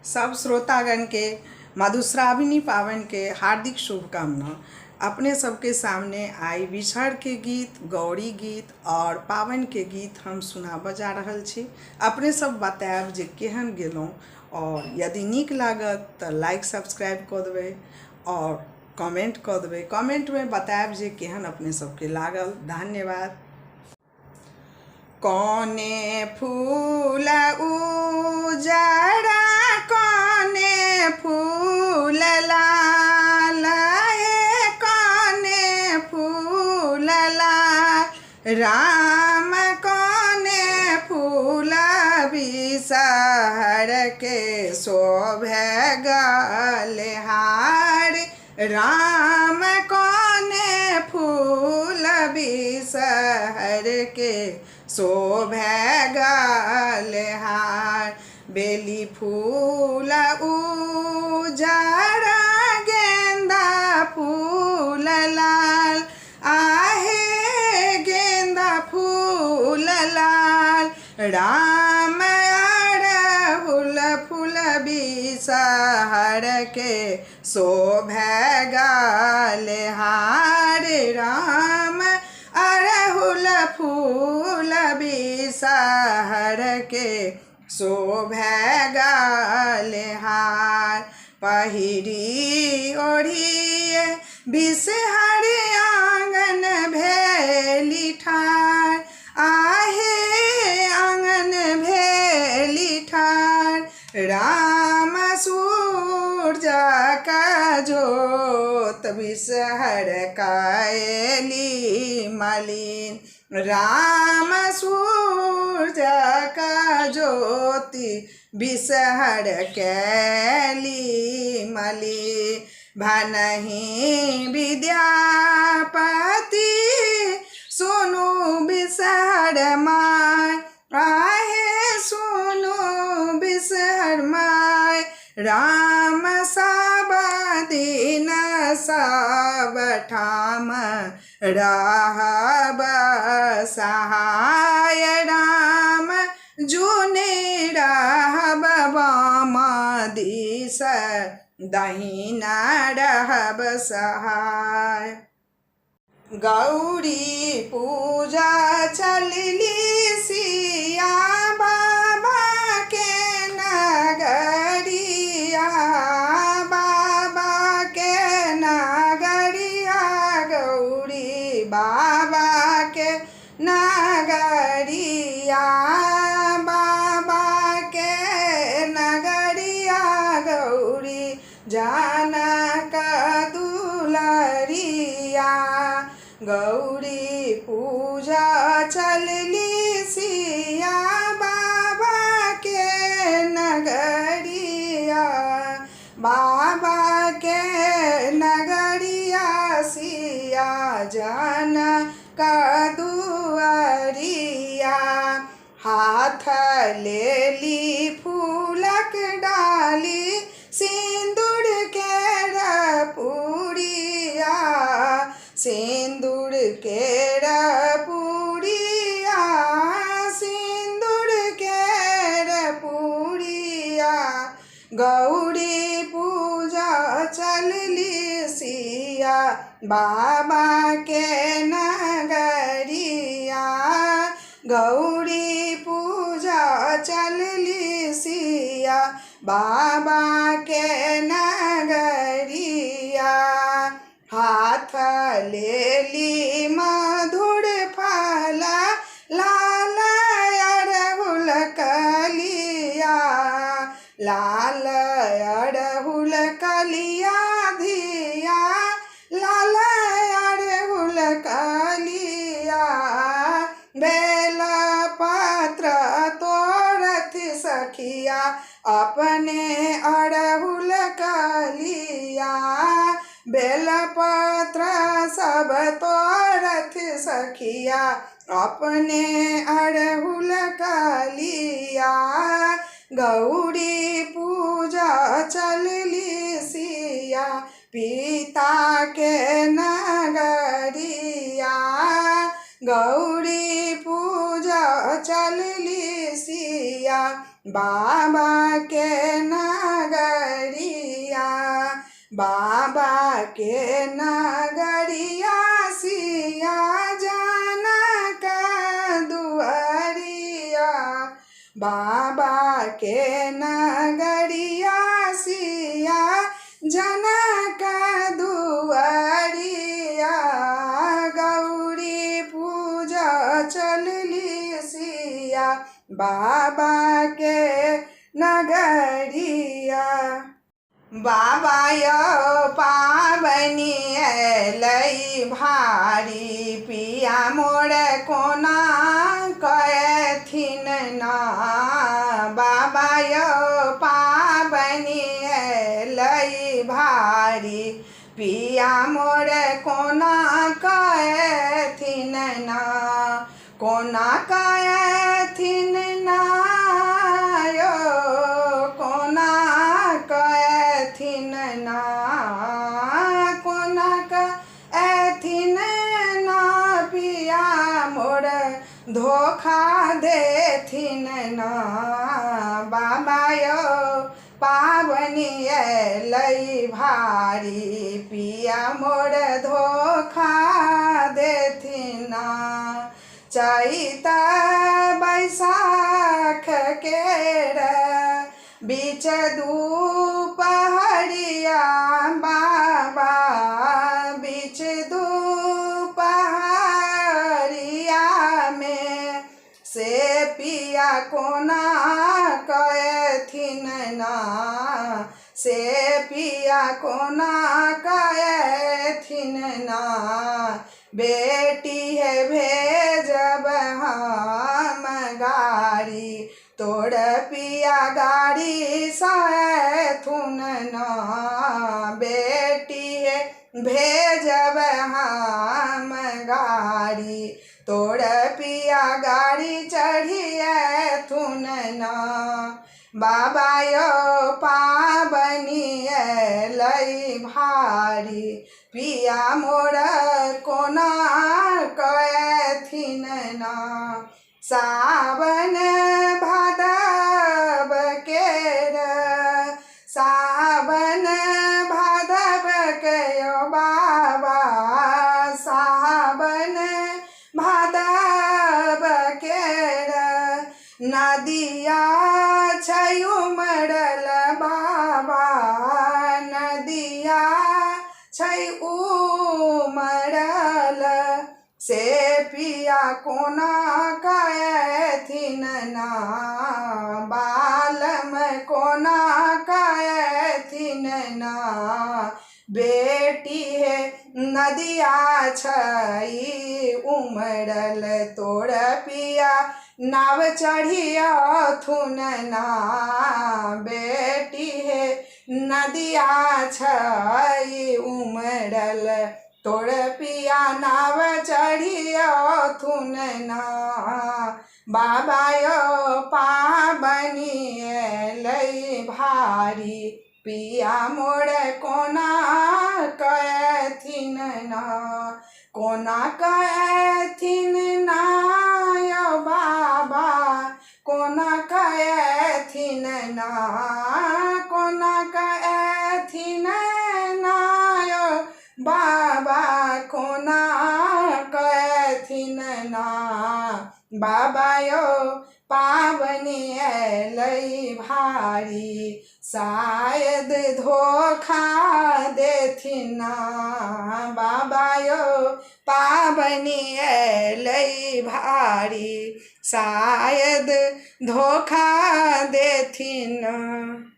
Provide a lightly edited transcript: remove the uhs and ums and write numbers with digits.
सब श्रोतागण के मधुश्रावणी पावन के हार्दिक शुभकामना। अपने सबके सामने आई बिछड़ के गीत, गौरी गीत और पावन के गीत हम सुनाबऽ जा रहल छी। अपने सब बतायब जे केहन गेलहुँ, और यदि नीक लागत तो लाइक सब्सक्राइब कऽ देबै और कमेंट कऽ देबै। कमेंट में बतायब जे केहन अपने सबके लागल। धन्यवाद। कौने फूल उजड़ा कौने फूल लाल, हे कौने फूल लाल, राम कौने फूल बिसहर के शोभे गलहार, राम कौने फूल बिसहर के शोभे गलहार। बेली फूल उजड़ा गेंदा फूल लाल, आहे गेंदा फूल लाल, राम अड़हुल फूल बिसहर के शोभे गलहार, राम अड़हुल फूल बिसहर के शोभे गलहार। पहिरी ओढ़िए बिसहर आंगन भेली ठार, आहे आंगन भेली ठार, राम सूरज का जोत बिसहर कैली मलिन, राम सूरज का ज्योति बिसहर कैली मलिन। भनहि विद्यापति सुनु बिसहर माय, आहे सुनु बिसहर माय, राम सब दिन सब ठाम रहब सहाय, राम जुने रहब बाम दिस दहिना रहब सहाय। गौरी पूजा चलली सिया बाबा के नगरिया, बाबा के नगरिया, गौरी बाबा के नगरिया, बाबा के नगरिया, गौरी जानक दुलरिया। गौरी पूजा चलली सिया बाबा के नगरिया, बाबा के नगरिया, सिया जानक दुआरिया। हाथ लेली फूलक डाली, सिंदूर केर पुड़िया, सिंदूर केर पुड़िया, सिंदूर केर पुड़िया। गौरी पूजा चलली सिया बाबा के नगरिया, गौरी पूजा चलली सिया बाबा के नगरिया। हाथ लेली मधुर फल लाल अड़हुल कलिया, लाल अड़हुल कलिया धिया, लाल अड़हुल कलिया। बेल पत्र तोड़त सखिया अपने अड़हुल कलिया, बेल पत्र सब तोड़त सखिया अपने अड़हुल कलिया। गौरी पूजा चलली सिया पिता के नगरिया, गौरी पूजा चलली सिया बाबा के ना बाबा के नगरिया सिया जनक दुआरिया, बाबा के नगरिया सिया जनक दुआरिया, गौरी पूजा चलली सिया बाबा के नगरिया। बाबा यो पाबनी अयलै भारी, पिया मोर कोना कहथिन ना, बाबा यो पाबनी अयलै भारी, पिया मोर कोना कहथिन ना, कोना कहथिन ना यो, कोना कहथिन ना, कोना कहथिन ना, पिया मोर धोखा देथिन ना, बाबा यो पाबनी अयलै भारी, पिया मोर धोखा देथिन ना, चैत बैसाख केर बीच दुपहरिया, बाबा बीच दुपहरिया में से पिया कोना कहथिन ना, से पिया कोना कहथिन ना, बेटी है भेजब हम गाड़ी, तोड़ पिया गाड़ी सैथुन ना, बेटी है भेजब हम गाड़ी, तोड़ पिया गाड़ी चढ़िएथुन ना, बाबा यो पाबनी अयलै भारी, पिया मोर कोना कहथिन ना, सावन भादव केर, सावन भादव के यो बाबा, सावन भादव केर नदिया छै उमड़ल बाबा, नदिया छै उमड़ल, से पिया कोना कहथिन ना, बालम कोना कहथिन ना, बेटी है नदिया छै उमड़ल, तोड़ पिया नाव चढ़ियथुन ना, बेटी है नदिया छै उमड़ल, तोड़ पिया नाव चढ़ियथुन ना, बाबा यो पाबनी अयलै भारी, पिया मोर कोना कहथिन ना, कोना कहथिन ना यो बाबा, कोना कहथिन ना, कोना कहथिन ना यो बाबा, कोना कहथिन ना, बाबा यो पाबनी अयलै भारी, शायद धोखा देथिन ना, बाबा यो पाबनी अयलै भारी, शायद धोखा देथिन ना।